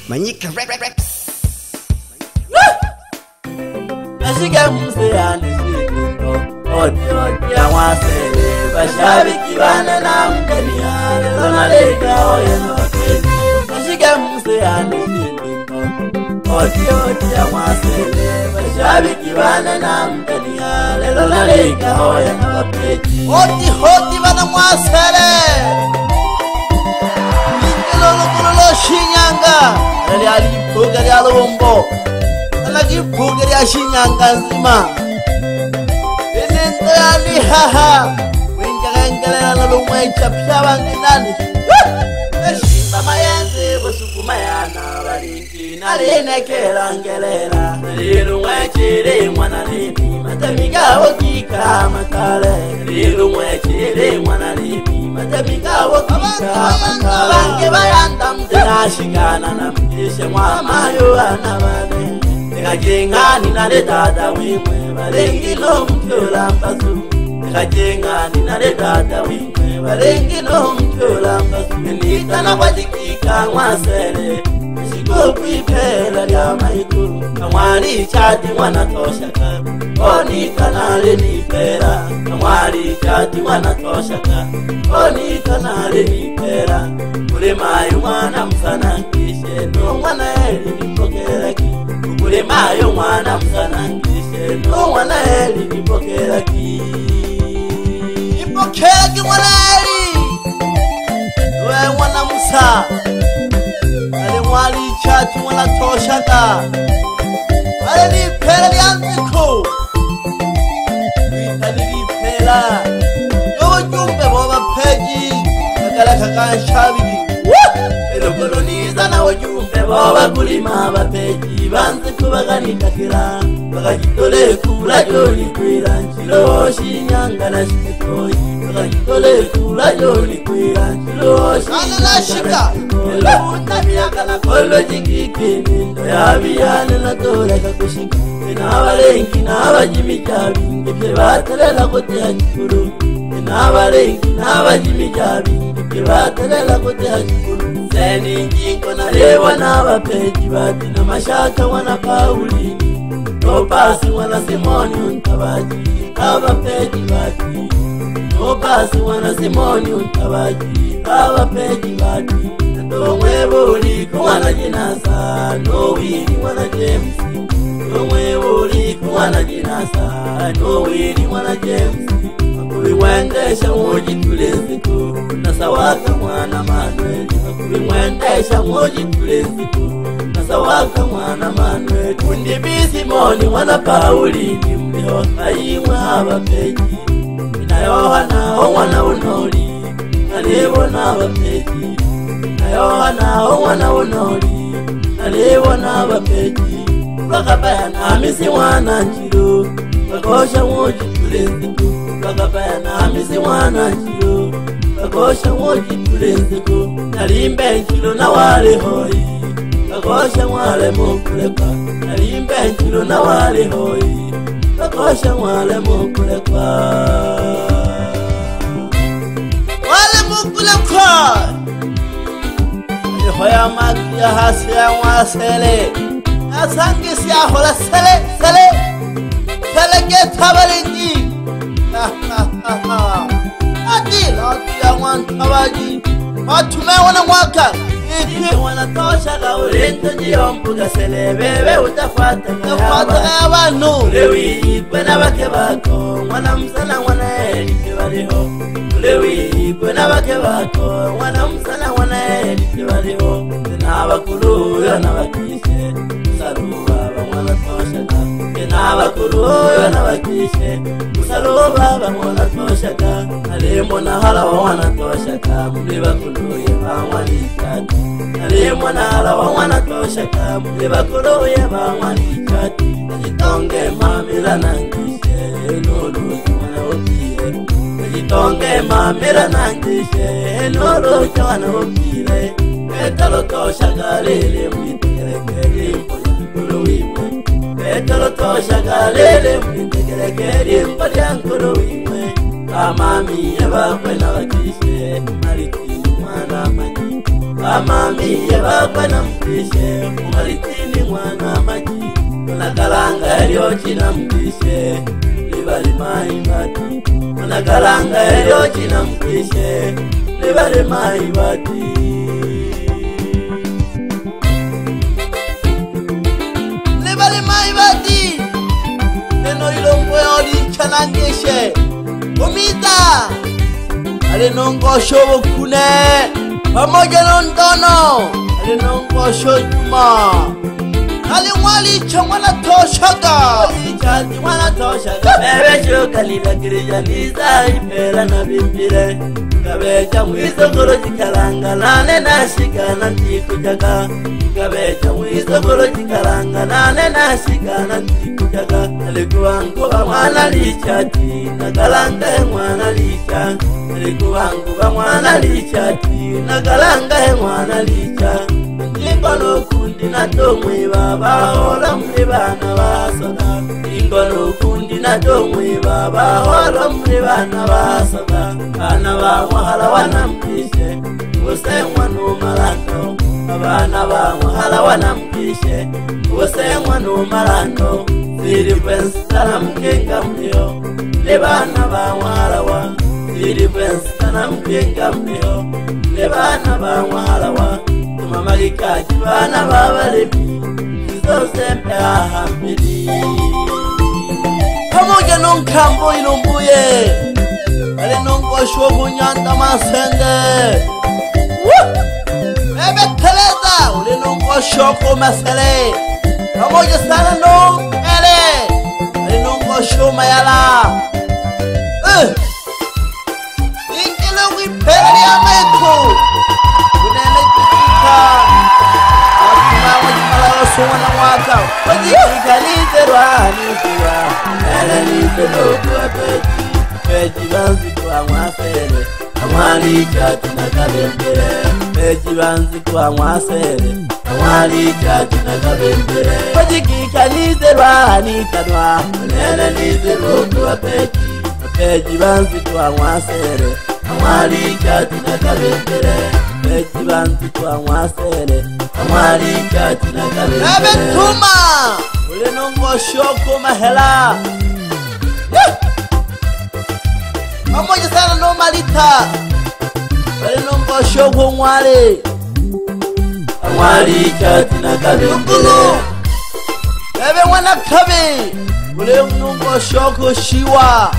Manyika rap. Nashika mseyani shiko oti ya wasele bashabiki bana na mkaniane lonaleka oye notezi. Nashika mseyani shiko oti ya wasele bashabiki bana na mkaniane lonaleka oye notezi. Oti bana mwasele Lolo Shinyanga ali puga ya Lombo alagi puga ya Shinyanga nzima enendo ali haha wengerengela na lumwe chapya banginani eshimba mayenze busukuma yana balingi nalene kerangelera lilumwe chire mwana limi matamiga wokika makale lilumwe chire mwana limi matamiga wokika makale bange bayanda mtena shingana na mtishe mwama yo anabane ekajengani nale dada wimwe balengi no mtyola mpasu ekajengani nale dada wimwe balengi no mtyola mpasu nitana kwajikika mwasele shikopipela lya maikuru kamwali chati mwana toshaka onikanale nipera kamwali chati mwana toshaka onikanale nipera kule mayo mwana msanangishe no mwana eli nipokeraki kule mayo mwana msanangishe no mwana eli nipokeraki nipokeraki mwana eli we mwana musa ale mwali chati mwana toshaka ale nipera lianziko witali nipera yobo jumbe boba peji kagalaka kanshabiri elo koloniza na wajumbe boba kulima bapeji banze kubagalitakira bagajitole kula joli kwira nchilo Shinyanga na shikoi bagajitole kula joli kwira nchilo Shinyanga na miaka na kolo jingikini ndo ya biyane na tole kakushika nabalengi nabajimijabi ngibye batelela koteha chikuru nabalengi nabajimijabi ngibye batelela koteha chikuru seni njingo nalewa nabapeji bati na mashaka wana Paulini nopasi wana Simoni untabaji abapeji bati nopasi wana Simoni untabaji abapeji bati ndomwe buliko wana Jinasa nowili wana James ndomwe buliko wana Jinasa nowili wana James kuwendesha moji tuleziko nasawaka mwana Manuel kuwendesha moji tuleziko nasawaka mwana Manuel undibisi moni mwana Paulini mlio kaimwa abapeji na Yohana mwana Unoli alibona abapeji na Yohana mwana Unoli alibona abapeji bakabaya na misi mwana Njiro bakosha moji tuleziko bakabaya na misi mwana Njiro bakosha moji tuleziko nalimbe Njiro na wale hoi bakosha mwale mukulekwa nalimbe Njiro na wale hoi bakosha mwale mukulekwa wale mukulekwa hoya magia hasi ya mwasele asangisi ahola sele geta balingi ati ya mwantabaji matume wana mwaka iti wana tosha gaulento jiombuga sele bebe utafata ya banu lewi kwena bake bako mwana msana wana elike baliho lewi kwena bake bako mwana msana wana elike baliho nabakulu ya nabakishe saluba bamwana toshaka nabakulu ya nabakishe saluba bamwana toshaka alimo na hala bamwana toshaka muli bakulu ya bamwalikati alimo na hala bamwana toshaka muli bakulu ya bamwalikati jitonge mamira nangishe nolu mwana opire jitonge mamira nangishe nolu mwana opire etalo toshaka lele mwitegerekeri mpolyankulu wimwe etalo toshaka lele mwitegerekeri mpolyankulu wimwe amami yabakwe nabakishe mariki mwana manyi amami yabakwe namukishe chinamkishe libali maibati Manakalanga elo chinamkishe libali maibati Libali maibati Neno ilongwe oli chanangeshe Umita Alinongo shobo kune Pamoja nondono Alinongo shojuma Alimwali chamwana toshaga Chati mwana toshaga Bebe shuka lila kirija liza Ipera na bimbire Kabecha mwizo kuro chikalanga Nane nashika na tikujaga Kabecha mwizo kuro chikalanga Nane nashika na tikujaga Alikuwa nkuba mwana lichati Nakalanga mwana licha Alikuwa nkuba mwana lichati Nakalanga mwana licha Ingono kundi na tomwe baba Ola mwe bana basoda Ingono kundi na tomwe baba Ola mwe bana basoda Bana ba mwahala wanamkishe Use mwanu malando Bana ba mwahala wanamkishe Use mwanu malando Siri pwensi tana mkenga mlio Le bana ba mwahala wa Siri pwensi tana mkenga mlio Le bana ba mwahala wa Mamalika jibana babalebi Kizo sempe ahambili Pamoja nonkambo ilumbuye Ale nongo shogu nyanda masende Bebe teleza ule nongo shogu masele Pamoja sana nong ele Ale nongo shogu mayala Ingile wipere ya meku Unene Sona waka Wajika literwani kuwa Ele literokwa Peji banzi kwa mwasele Amwali chati na kabembele Peji banzi kwa mwasele Amwali chati na kabembele Wajika literwani kanwa Ele literokwa Peji banzi kwa mwasele Amwali chati na kabembele Peji banzi kwa mwasele Amwali chati na kabembele Ebe tuma Ule nongo shoko mahela Pamoja sana no malita Ule nongo shoko mwale Amwali chati na kabembele Ebe wana kabe Ule nongo shoko shiwa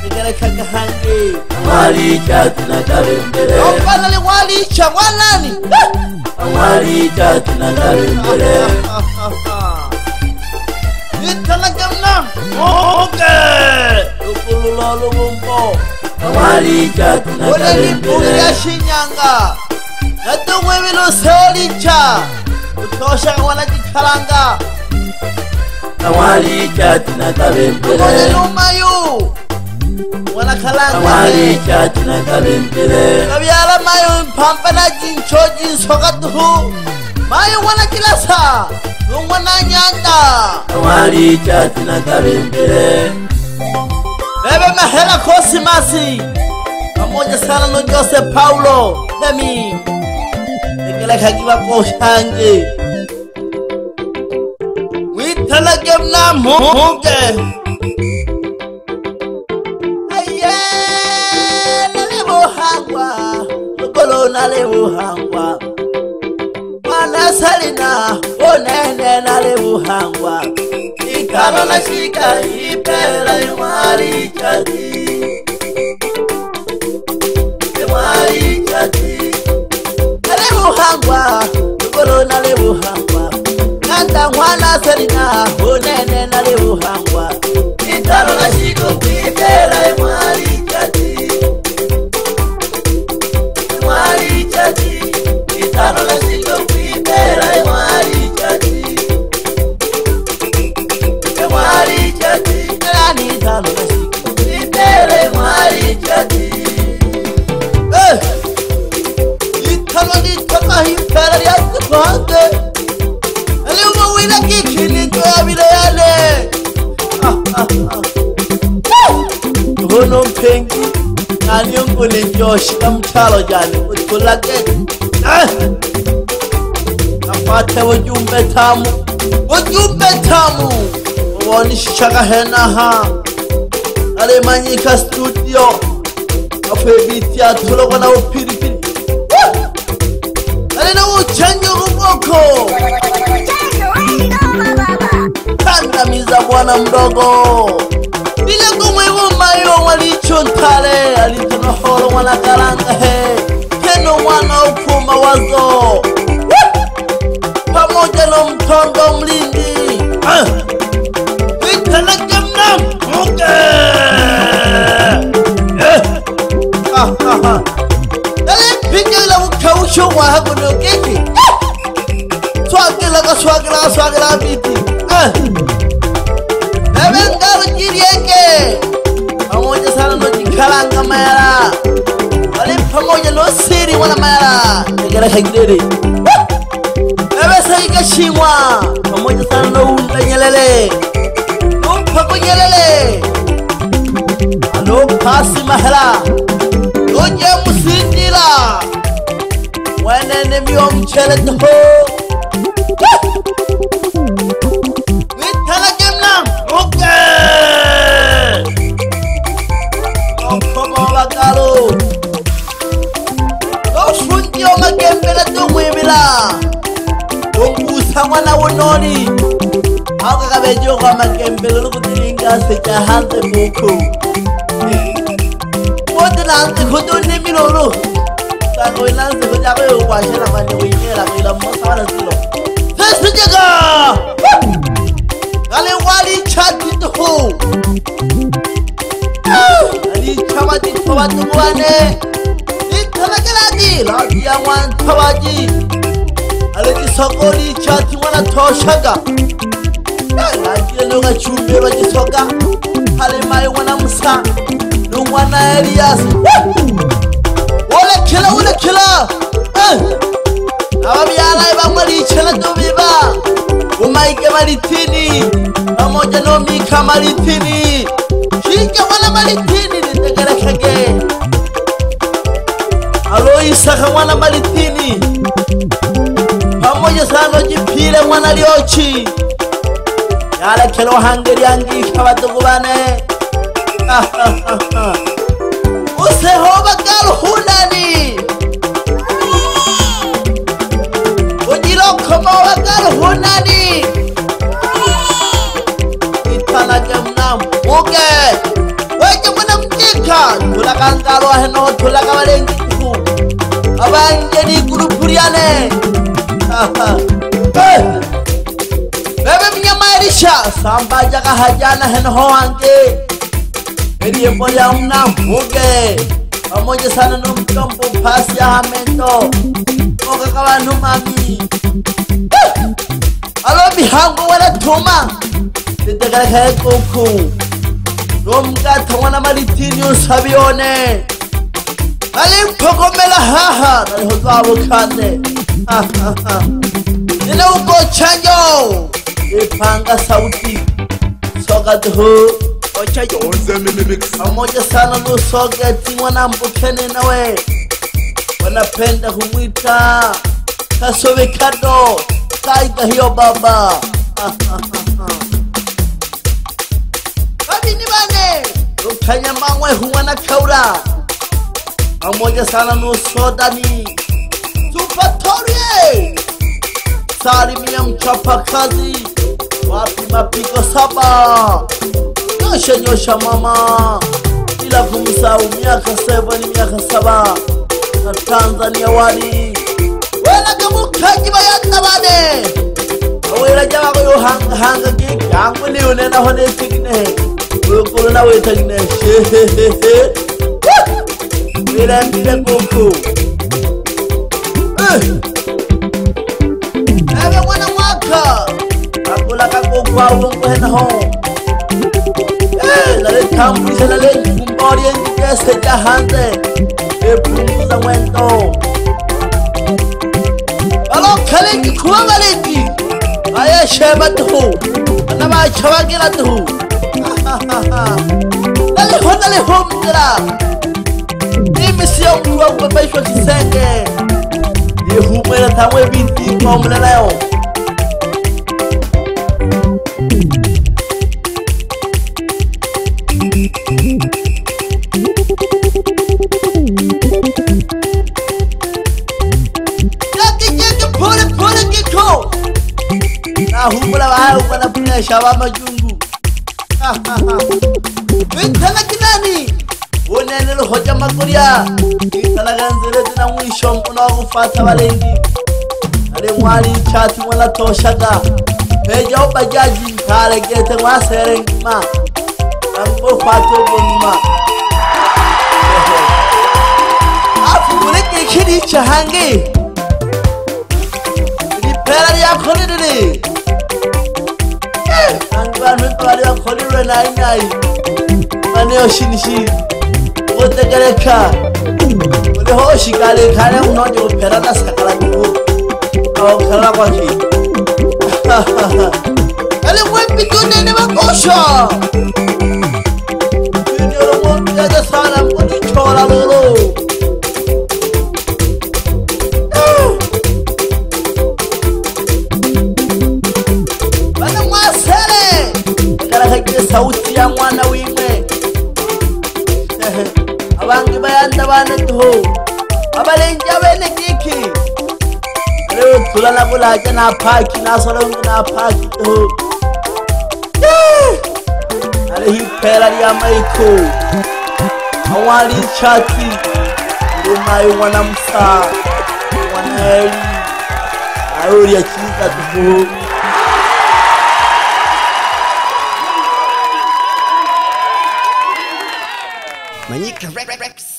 Negara kakahange Amwali chati na kabembele Okana li wali cha wanani Amwali chati na kabembele Italagamna Oke Ukulula lumumbo Amwali chati na kabembele Ule limpuri ya Shinyanga Nato wewilo seolicha Utosha wana jikalanga Amwali chati na kabembele Amwali lumayu Wana kalanga Amwali chati na kabembele Kabyala mayo impampa na jincho jinsoka duhu Mayo wana kilasa Wana nyanda Amwali chati na kabembele Bebe mahela kosi masi Pamoja sana no Jose Paulo Demi Nekele kakiwa koshange Witala gemna munge Nalebuhangwa Mana salina Onene nalebuhangwa Ikano na shika Ipela imwari chati Imwari chati Nalebuhangwa Nukolo nalebuhangwa Nanda mwana salina Onene nalebuhangwa Ikano na shika Ipela imwari chati Imwari chati Itano la siko kuipera Imwari chati Imwari chati Nani itano la siko kuipera Imwari chati Itano li toka hipera ya kutuhande Ali umawina kikini kwa vile yale Hono mpengi Nani unguli Josh na mchalo jani Utulake Napate wajumbe tamu woni shaka henaha ale manyika studio afebiti atulo kona upiripiri ale na uchanjo kuboko kandamiza bwana mdogo bila kumwevo mayo walichontale alitonohoro mwana karanga he keno mwana ukuma wazo pamoja na mtondo mlindi witalake mnamuke dale pingela ukausho wahako neokeki swagila biti ebengalo jirienge pamoja sana no jikalanga mayara wale pamoja no siri wana mayara negera hagirere ebesa ikashimwa pamoja sana no undanyelele no pako nyelele alo pasi mahela oje musindila wenene myo mchele toho mwana wononi aka kabejo kwa makembele lokutinga secha hanze buku wote nanze kudone milolo tango nanze kujabe kwashira manje wingela bila mosala silo sesijega ale wali chati to ali chamati tawatu bwane italageladi la ya wan tawaji aleti sokoli chati mwana toshaga ajile nunga chumbe wajisoga hale mai wana musa nungwana Elias wole kila ababi ala iba mwali chela tubiba umaike malitini pamoja no mika malitini shike wana malitini nitegere kage alo isaka mwana malitini pamoja sana jipile mwana liochi yale kelo hangeri yangi kabatugubane usehoba galo hunani ujilo komoba galo hunani itana gemna muge weje mwana mjika tulakangalo heno tulakabalengi kuhu abangeni kurupuriane bebe mnyamarisha samba jaga hajana heno hoange Eri emboya una muge pamoja sana no mtombo pasi ya hamento oka kabantu mami alo bihango wala tuma nitegara kae kuku nomgata wana malitini usabione ali mpogomela haha naliho zwabo kande nina uko chanjo ipanga sauti soka duhu ocha yonze mimix pamoja sana no sogeti mwana mbukene nawe wanapenda humwita kasobe kado taiga hiyo baba kabini bane ukanya mangwe huwana kaura pamoja sana no sodani Supatorie salimia mchapa kazi wapi mapigo 7 nyosha mama bila kumsahau miaka 7 miaka 7 na Tanzania wali wala kamukaji bayanda bane awela jago yo hanga gigangu ni unena hone tikine uko na wetakine bila kuku ebe mwana mwaka akula kakukwa ungu hena ho lale tambulisha lale kumbori njese jahanze epunguza mwendo alo kaleki kuwa maleki aya sheba tuhu anaba chawagira tuhu lale homdira imisiyo mkuwa kubaishwa chisenge yehumwela tamwe binti komle nayo bahumula bahaye ukana punesha bamajungu bitana kinani unene hoja makuria bitana ganzele zina mwisho mkono wa kufata balengi ale mwali chati wala toshaga peja obajaji ntare gete mwaserengima ambo fato bonima afu muleke kiri chahange Pera ya kholile abantu bari bakholilwe nayi mane yoshinishi otegereka ule hoshi kale kale unoje upera na sakala tu au kala kwaki ale mwepi tunene makosha ndio mwepi ya sana mkoni chola lolo sauti ya mwana wimwe abangi bayanda bane tuho abalenja bene kiki leo tulana bulaje na paki na solongo na paki tuho ale hipera ya maiko awali chati ndumai mwana msa mwana eli ayuri ya chiza tuho Manyika Rex.